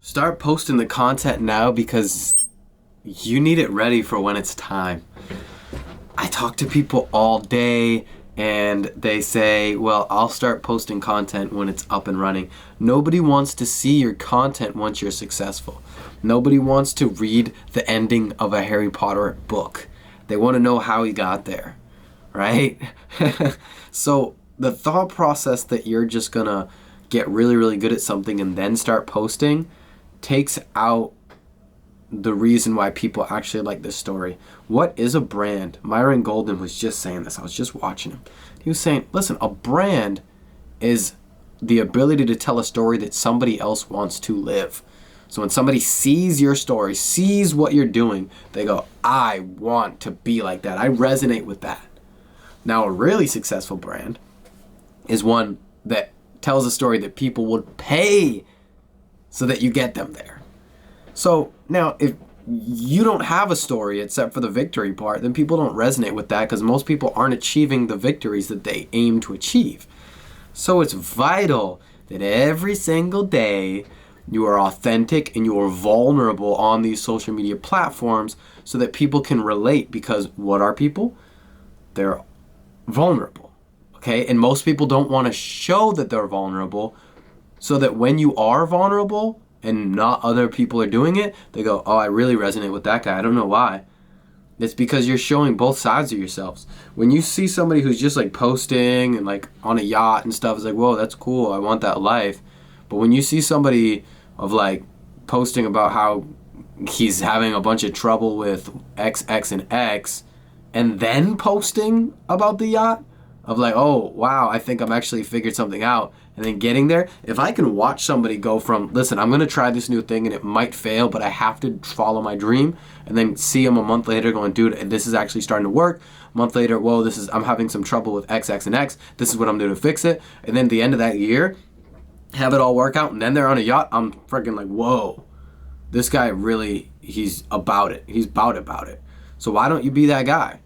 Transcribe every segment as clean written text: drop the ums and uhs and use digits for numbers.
Start posting the content now because you need it ready for when it's time. I talk to people all day and they say, well, I'll start posting content when it's up and running. Nobody wants to see your content once you're successful. Nobody wants to read the ending of a Harry Potter book. They want to know how he got there, right? So the thought process that you're just gonna get really, really good at something and then start posting takes out the reason why people actually like this story. What is a brand? Myron Golden was just saying this. I was just watching him. He was saying, listen, a brand is the ability to tell a story that somebody else wants to live. So when somebody sees your story, sees what you're doing, they go, I want to be like that. I resonate with that. Now, a really successful brand is one that tells a story that people would pay so that you get them there. So now, if you don't have a story except for the victory part, then people don't resonate with that because most people aren't achieving the victories that they aim to achieve. So it's vital that every single day you are authentic and you are vulnerable on these social media platforms so that people can relate, because what are people? They're vulnerable, okay? And most people don't want to show that they're vulnerable, so that when you are vulnerable and not other people are doing it, they go, oh, I really resonate with that guy. I don't know why. It's because you're showing both sides of yourselves. When you see somebody who's just like posting and like on a yacht and stuff, it's like, whoa, that's cool. I want that life. But when you see somebody of like posting about how he's having a bunch of trouble with X, X, and X, and then posting about the yacht, of like, oh, wow, I think I've actually figured something out, and then getting there. If I can watch somebody go from, listen, I'm going to try this new thing and it might fail, but I have to follow my dream, and then see them a month later going, dude, this is actually starting to work. A month later, whoa, I'm having some trouble with X, X, and X. This is what I'm doing to fix it. And then at the end of that year, have it all work out, and then they're on a yacht. I'm freaking like, whoa, this guy really, he's about it. He's about it. So why don't you be that guy?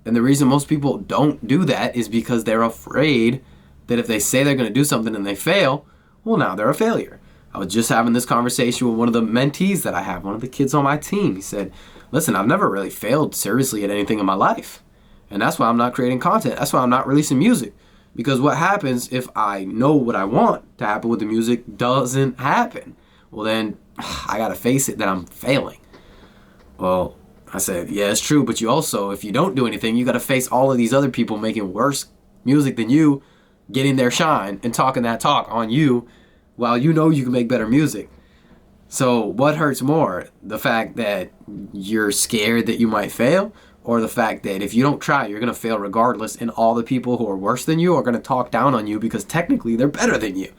And the reason most people don't do that is because they're afraid that if they say they're going to do something and they fail, well, now they're a failure. I was just having this conversation with one of the mentees that I have, one of the kids on my team. He said, listen, I've never really failed seriously at anything in my life. And that's why I'm not creating content. That's why I'm not releasing music. Because what happens if I know what I want to happen with the music doesn't happen? Well, then I got to face it that I'm failing. Well, I said, yeah, it's true, but you also, if you don't do anything, you got to face all of these other people making worse music than you, getting their shine and talking that talk on you while you know you can make better music. So what hurts more? The fact that you're scared that you might fail, or the fact that if you don't try, you're going to fail regardless, and all the people who are worse than you are going to talk down on you because technically they're better than you?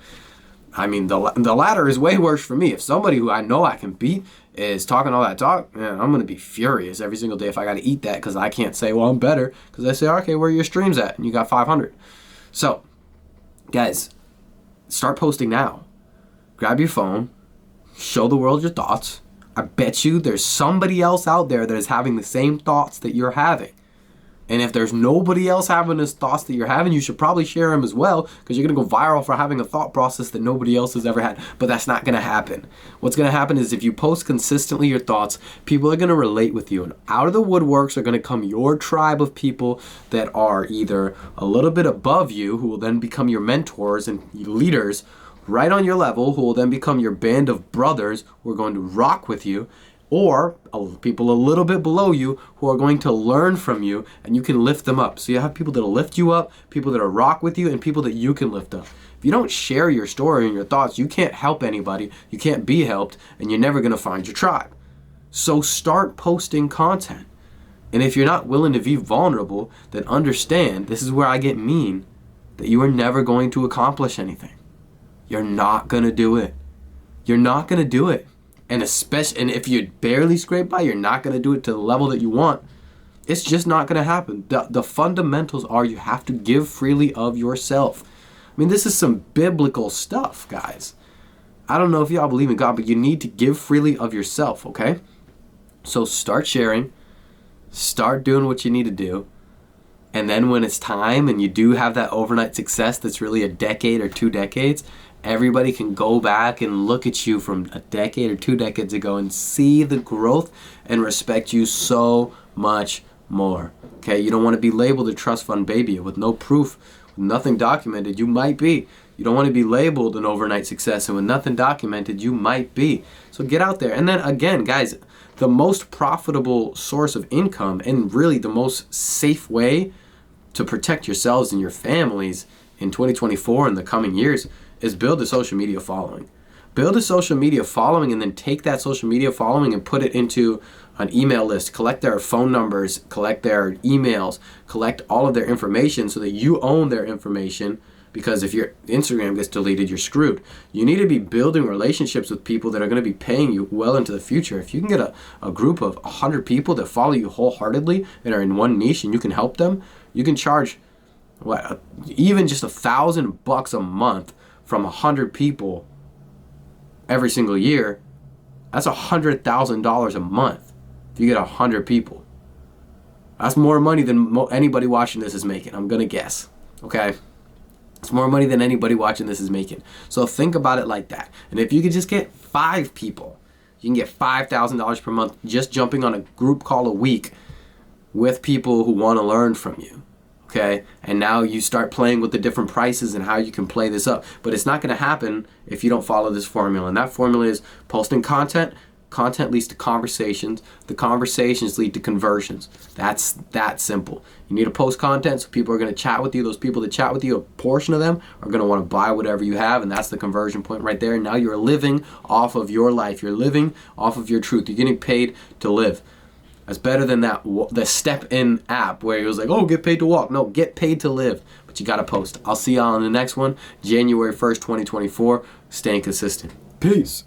I mean, the latter is way worse for me. If somebody who I know I can beat is talking all that talk, man, I'm going to be furious every single day if I got to eat that because I can't say, well, I'm better, because I say, okay, where are your streams at? And you got 500. So, guys, start posting now. Grab your phone, show the world your thoughts. I bet you there's somebody else out there that is having the same thoughts that you're having. And if there's nobody else having those thoughts that you're having, you should probably share them as well, because you're going to go viral for having a thought process that nobody else has ever had. But that's not going to happen. What's going to happen is if you post consistently your thoughts, people are going to relate with you. And out of the woodworks are going to come your tribe of people that are either a little bit above you, who will then become your mentors and leaders right on your level, who will then become your band of brothers who are going to rock with you, or people a little bit below you who are going to learn from you, and you can lift them up. So you have people that will lift you up, people that will rock with you, and people that you can lift up. If you don't share your story and your thoughts, you can't help anybody, you can't be helped, and you're never going to find your tribe. So start posting content. And if you're not willing to be vulnerable, then understand, this is where I get mean, that you are never going to accomplish anything. You're not going to do it. You're not going to do it. And if you barely scrape by, you're not going to do it to the level that you want. It's just not going to happen. The fundamentals are you have to give freely of yourself. I mean, this is some biblical stuff, guys. I don't know if y'all believe in God, but you need to give freely of yourself, okay? So start sharing. Start doing what you need to do. And then when it's time and you do have that overnight success that's really a decade or 2 decades, everybody can go back and look at you from a decade or 2 decades ago and see the growth and respect you so much more. Okay, you don't want to be labeled a trust fund baby with no proof, with nothing documented. You might be. You don't want to be labeled an overnight success, and with nothing documented, you might be. So get out there. And then again, guys, the most profitable source of income and really the most safe way to protect yourselves and your families in 2024 and the coming years is build a social media following. Build a social media following and then take that social media following and put it into an email list. Collect their phone numbers, collect their emails, collect all of their information so that you own their information, because if your Instagram gets deleted, you're screwed. You need to be building relationships with people that are going to be paying you well into the future. If you can get a group of 100 people that follow you wholeheartedly and are in one niche and you can help them, you can charge even just $1,000 a month from 100 people every single year. That's $100,000 a month if you get 100 people. That's more money than anybody watching this is making, I'm gonna guess. Okay, it's more money than anybody watching this is making. So think about it like that. And if you could just get 5 people, you can get $5,000 per month just jumping on a group call a week with people who want to learn from you. Okay, and now you start playing with the different prices and how you can play this up. But it's not going to happen if you don't follow this formula. And that formula is posting content. Content leads to conversations. The conversations lead to conversions. That's that simple. You need to post content so people are going to chat with you. Those people that chat with you, a portion of them are going to want to buy whatever you have, and that's the conversion point right there. And now you're living off of your life. You're living off of your truth. You're getting paid to live. That's better than the Step In app where it was like, oh, get paid to walk. No, get paid to live. But you got to post. I'll see y'all on the next one, January 1st, 2024. Staying consistent. Peace.